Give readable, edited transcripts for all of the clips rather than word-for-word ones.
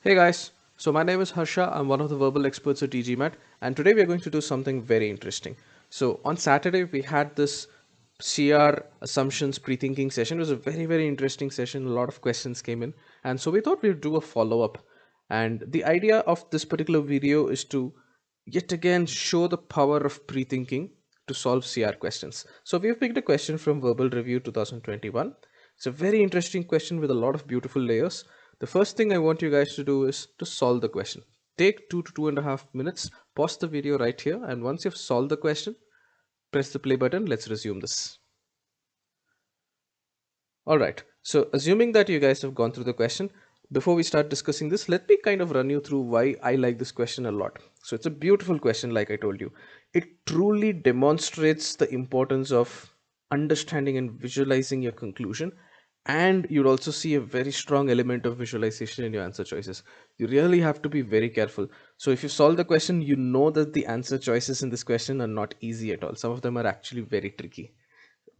Hey guys, so my name is Harsha. I'm one of the verbal experts at e-GMAT, and today we are going to do something very interesting. So on Saturday we had this CR assumptions pre-thinking session. It was a very interesting session. A lot of questions came in, and so we thought we'd do a follow-up. And the idea of this particular video is to yet again show the power of pre-thinking to solve CR questions. So we've picked a question from Verbal Review 2021. It's a very interesting question with a lot of beautiful layers. The first thing I want you guys to do is to solve the question. Take 2 to 2.5 minutes, pause the video right here, and once you've solved the question, press the play button. Let's resume this. Alright, so assuming that you guys have gone through the question, before we start discussing this, let me kind of run you through why I like this question a lot. So it's a beautiful question, like I told you. It truly demonstrates the importance of understanding and visualizing your conclusion, and you'd also see a very strong element of visualization in your answer choices. You really have to be very careful. So if you solve the question, you know that the answer choices in this question are not easy at all. Some of them are actually very tricky.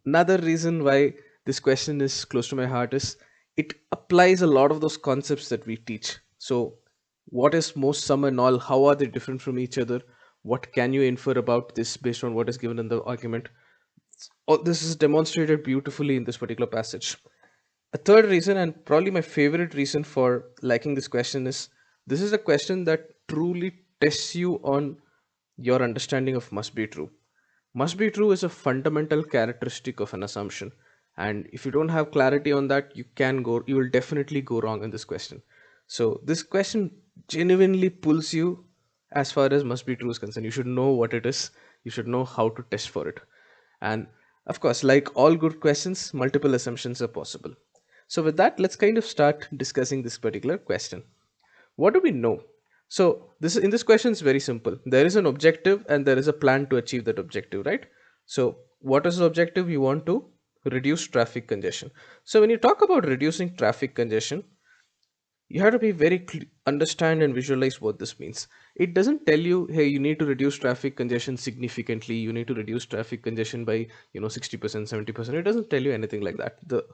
Another reason why this question is close to my heart is it applies a lot of those concepts that we teach. So what is most, sum, and all? How are they different from each other? What can you infer about this based on what is given in the argument? This is demonstrated beautifully in this particular passage. A third reason, and probably my favorite reason for liking this question, is this is a question that truly tests you on your understanding of must be true. Must be true is a fundamental characteristic of an assumption. And if you don't have clarity on that, you will definitely go wrong in this question. So this question genuinely pulls you as far as must be true is concerned. You should know what it is. You should know how to test for it. And of course, like all good questions, multiple assumptions are possible. So with that, let's kind of start discussing this particular question. What do we know? So this in this question is very simple. There is an objective and there is a plan to achieve that objective, right? So what is the objective? You want to reduce traffic congestion. So when you talk about reducing traffic congestion, you have to be understand and visualize what this means. It doesn't tell you, hey, you need to reduce traffic congestion significantly, you need to reduce traffic congestion by 60%, 70%. It doesn't tell you anything like that. The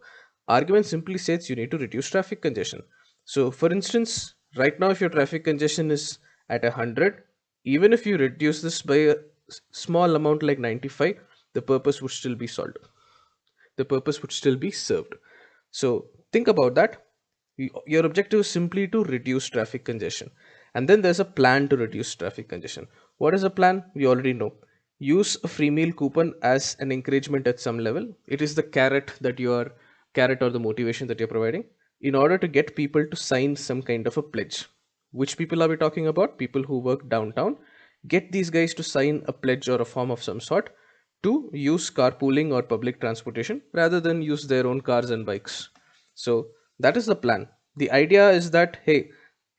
argument simply says you need to reduce traffic congestion. So for instance, right now if your traffic congestion is at 100, even if you reduce this by a small amount like 95, the purpose would still be solved, the purpose would still be served. So think about that. Your objective is simply to reduce traffic congestion. And then there's a plan to reduce traffic congestion. What is a plan? We already know. Use a free meal coupon as an encouragement at some level. It is the carrot or the motivation that you're providing in order to get people to sign some kind of a pledge. Which people are we talking about? People who work downtown. Get these guys to sign a pledge or a form of some sort to use carpooling or public transportation rather than use their own cars and bikes. So that is the plan. The idea is that, hey,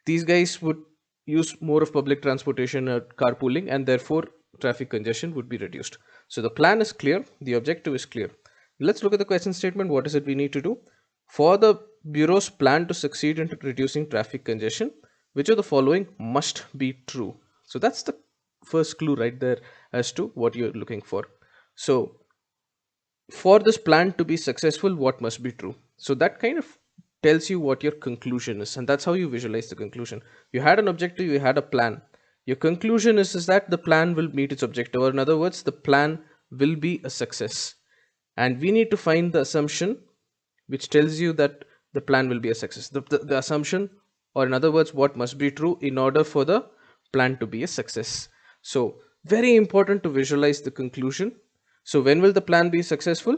these guys would use more of public transportation or carpooling, and therefore traffic congestion would be reduced. So the plan is clear, the objective is clear. Let's look at the question statement. What is it we need to do? For the Bureau's plan to succeed in reducing traffic congestion, which of the following must be true? So that's the first clue right there as to what you're looking for. So for this plan to be successful, what must be true? So that kind of tells you what your conclusion is, and that's how you visualize the conclusion. You had an objective, you had a plan. Your conclusion is that the plan will meet its objective, or in other words, the plan will be a success. And we need to find the assumption which tells you that the plan will be a success. The assumption, or in other words, what must be true in order for the plan to be a success. So very important to visualize the conclusion. So when will the plan be successful?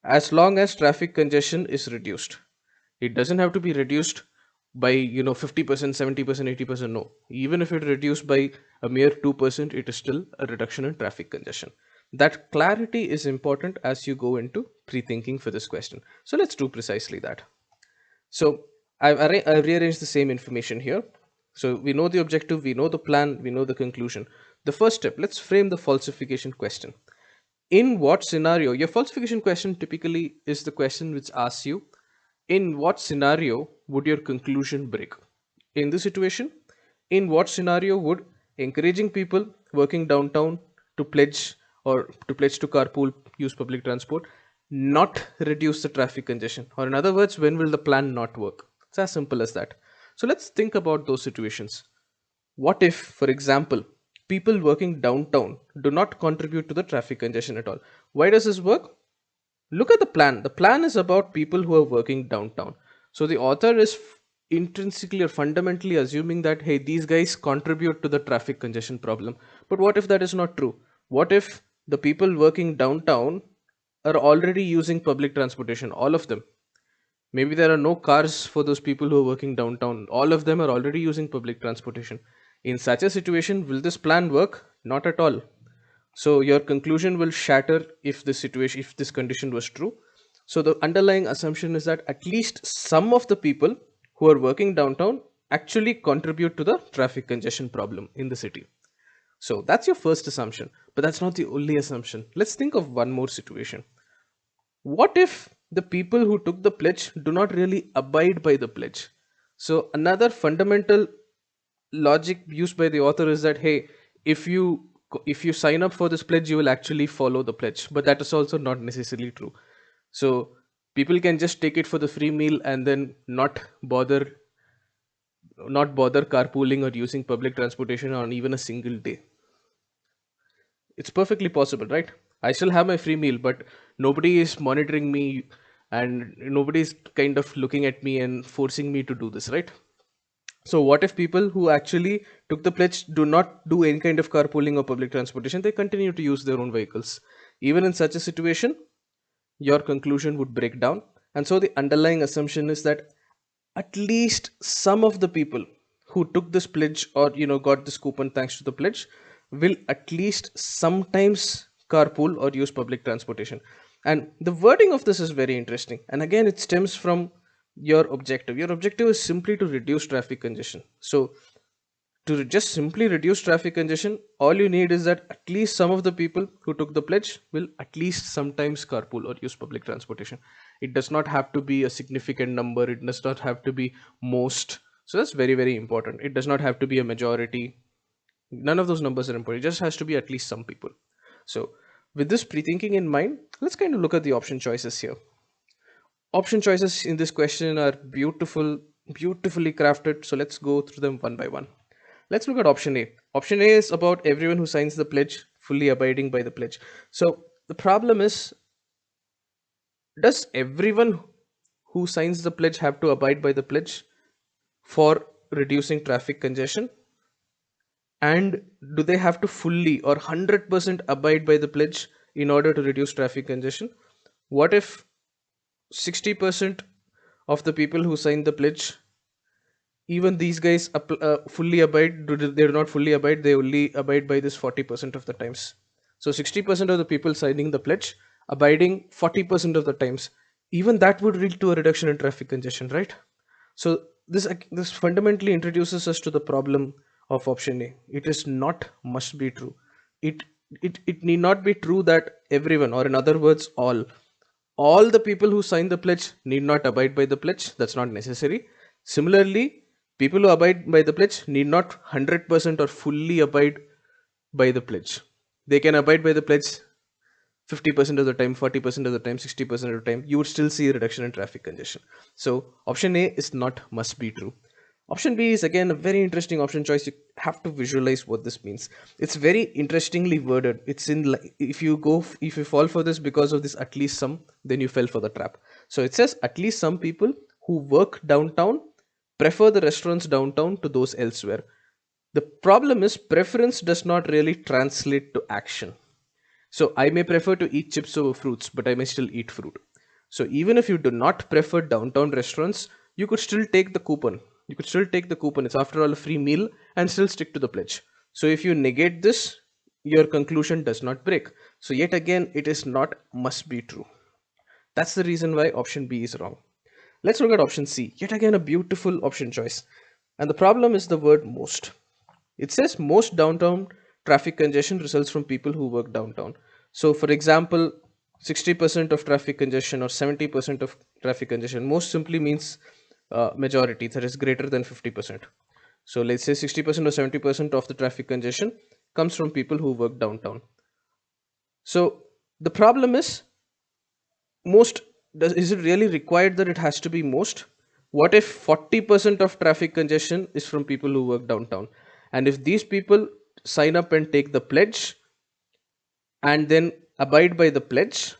As long as traffic congestion is reduced. It doesn't have to be reduced by 50%, 70%, 80%. No, even if it reduced by a mere 2%, it is still a reduction in traffic congestion. That clarity is important as you go into pre-thinking for this question. So let's do precisely that. So I've rearranged the same information here. So we know the objective, we know the plan, we know the conclusion. The first step, let's frame the falsification question. In what scenario? Your falsification question typically is the question which asks you, in what scenario would your conclusion break? In this situation, in what scenario would encouraging people working downtown to pledge to carpool, use public transport, not reduce the traffic congestion? Or in other words, when will the plan not work? It's as simple as that. So let's think about those situations. What if, for example, people working downtown do not contribute to the traffic congestion at all? Why does this work? Look at the plan. The plan is about people who are working downtown. So the author is intrinsically or fundamentally assuming that, hey, these guys contribute to the traffic congestion problem. But what if that is not true? What if the people working downtown are already using public transportation, all of them? Maybe there are no cars for those people who are working downtown. All of them are already using public transportation. In such a situation, will this plan work? Not at all. So your conclusion will shatter if this situation, if this condition was true. So the underlying assumption is that at least some of the people who are working downtown actually contribute to the traffic congestion problem in the city. So that's your first assumption, but that's not the only assumption. Let's think of one more situation. What if the people who took the pledge do not really abide by the pledge? So another fundamental logic used by the author is that, hey, if you if you sign up for this pledge, you will actually follow the pledge, but that is also not necessarily true. So people can just take it for the free meal and then not bother carpooling or using public transportation on even a single day. It's perfectly possible, right? I still have my free meal, but nobody is monitoring me and nobody's kind of looking at me and forcing me to do this, right? So what if people who actually took the pledge do not do any kind of carpooling or public transportation? They continue to use their own vehicles. Even in such a situation, your conclusion would break down. And so the underlying assumption is that at least some of the people who took this pledge or got this coupon thanks to the pledge will at least sometimes carpool or use public transportation. And the wording of this is very interesting, and again it stems from your objective is simply to reduce traffic congestion. So to just simply reduce traffic congestion, all you need is that at least some of the people who took the pledge will at least sometimes carpool or use public transportation. It does not have to be a significant number, it does not have to be most. So that's very, very important. It does not have to be a majority. None of those numbers are important. It just has to be at least some people. So with this pre-thinking in mind, let's kind of look at the option choices here. Option choices in this question are beautifully crafted. So let's go through them one by one. Let's look at option A. Option A is about everyone who signs the pledge fully abiding by the pledge. So the problem is, does everyone who signs the pledge have to abide by the pledge for reducing traffic congestion? And do they have to fully or 100% abide by the pledge in order to reduce traffic congestion? What if 60% of the people who sign the pledge, even these guys fully abide? They do not fully abide, they only abide by this 40% of the times. So 60% of the people signing the pledge abiding 40% of the times, even that would lead to a reduction in traffic congestion, right? So this fundamentally introduces us to the problem of option A. It is not must be true. It need not be true that everyone, or in other words all the people who sign the pledge need not abide by the pledge. That's not necessary. Similarly, people who abide by the pledge need not 100% or fully abide by the pledge. They can abide by the pledge 50% of the time, 40% of the time, 60% of the time. You would still see a reduction in traffic congestion. So option A is not must be true. Option B is again a very interesting option choice. You have to visualize what this means. It's very interestingly worded. It's in like, if you fall for this because of this at least some, then you fell for the trap. So it says at least some people who work downtown prefer the restaurants downtown to those elsewhere. The problem is preference does not really translate to action. So I may prefer to eat chips over fruits, but I may still eat fruit. So even if you do not prefer downtown restaurants, you could still take the coupon. You could still take the coupon. It's after all a free meal and still stick to the pledge. So if you negate this, your conclusion does not break. So yet again, it is not must be true. That's the reason why option B is wrong. Let's look at option C. Yet again, a beautiful option choice. And the problem is the word most. It says most downtown traffic congestion results from people who work downtown. So for example, 60% of traffic congestion or 70% of traffic congestion, most simply means majority, that is greater than 50%. So let's say 60% or 70% of the traffic congestion comes from people who work downtown. So the problem is, most is it really required that it has to be most? What if 40% of traffic congestion is from people who work downtown? And if these people sign up and take the pledge and then abide by the pledge,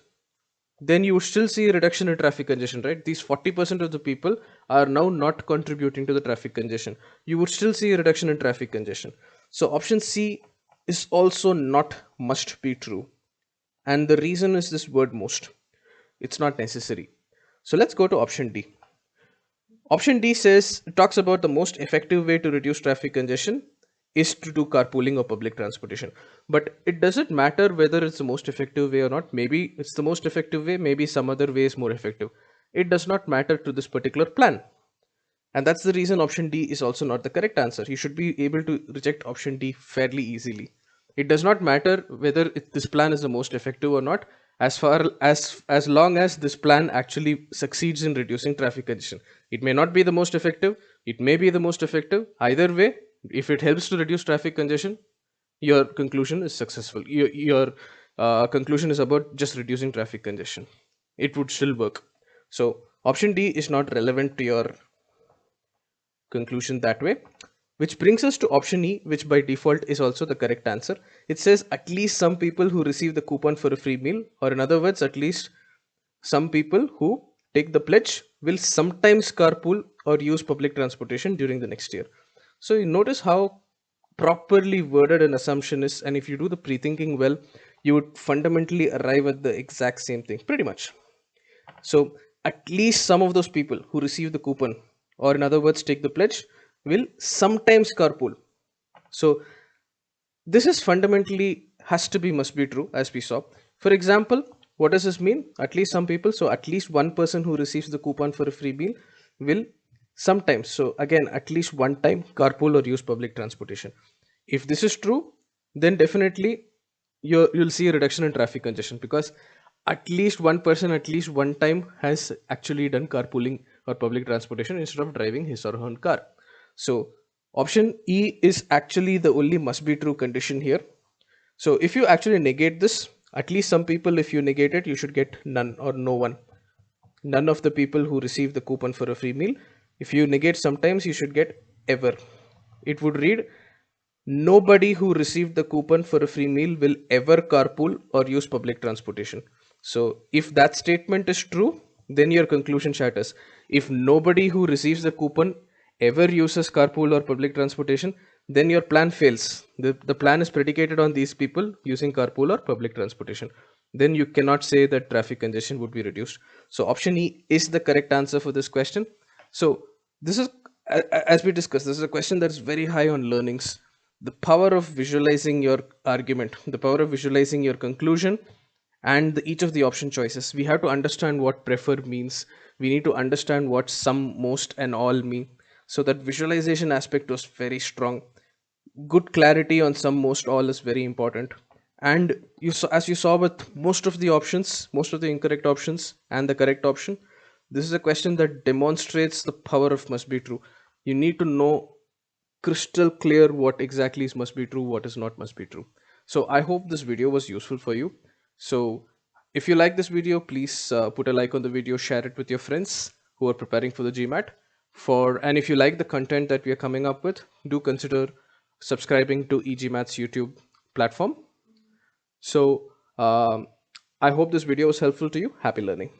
then you would still see a reduction in traffic congestion, right? These 40% of the people are now not contributing to the traffic congestion. You would still see a reduction in traffic congestion. So option C is also not must be true. And the reason is this word most. It's not necessary. So let's go to option D. Option D says talks about the most effective way to reduce traffic congestion is to do carpooling or public transportation. But it doesn't matter whether it's the most effective way or not. Maybe it's the most effective way, maybe some other way is more effective. It does not matter to this particular plan. And that's the reason option D is also not the correct answer. You should be able to reject option D fairly easily. It does not matter whether this plan is the most effective or not, as long as this plan actually succeeds in reducing traffic congestion. It may not be the most effective, it may be the most effective. Either way, if it helps to reduce traffic congestion, your conclusion is successful. Your conclusion is about just reducing traffic congestion. It would still work. So option D is not relevant to your conclusion that way, which brings us to option E, which by default is also the correct answer. It says at least some people who receive the coupon for a free meal, or in other words, at least some people who take the pledge will sometimes carpool or use public transportation during the next year. So you notice how properly worded an assumption is, and if you do the pre-thinking well, you would fundamentally arrive at the exact same thing pretty much. So at least some of those people who receive the coupon, or in other words, take the pledge, will sometimes carpool. So this is fundamentally has to be must be true, as we saw. For example, what does this mean? At least some people. So at least one person who receives the coupon for a free meal will sometimes. So again, at least one time carpool or use public transportation. If this is true, then definitely you'll see a reduction in traffic congestion, because at least one person at least one time has actually done carpooling or public transportation instead of driving his or her own car. So option E is actually the only must be true condition here. So if you actually negate this, at least some people, if you negate it, you should get none or no one. None of the people who receive the coupon for a free meal. If you negate sometimes, you should get ever. It would read, nobody who received the coupon for a free meal will ever carpool or use public transportation. So if that statement is true, then your conclusion shatters. If nobody who receives the coupon ever uses carpool or public transportation, then your plan fails. The plan is predicated on these people using carpool or public transportation. Then you cannot say that traffic congestion would be reduced. So option E is the correct answer for this question. So this is, as we discussed, this is a question that's very high on learnings. The power of visualizing your argument, the power of visualizing your conclusion, and each of the option choices. We have to understand what prefer means. We need to understand what some, most, and all mean. So that visualization aspect was very strong. Good clarity on some, most, all is very important. And you saw, as you saw with most of the options, most of the incorrect options and the correct option, this is a question that demonstrates the power of must be true. You need to know crystal clear what exactly is must be true, what is not must be true. So I hope this video was useful for you. So if you like this video, please put a like on the video, share it with your friends who are preparing for the GMAT. And if you like the content that we are coming up with, do consider subscribing to e-GMAT's YouTube platform. So I hope this video was helpful to you. Happy learning.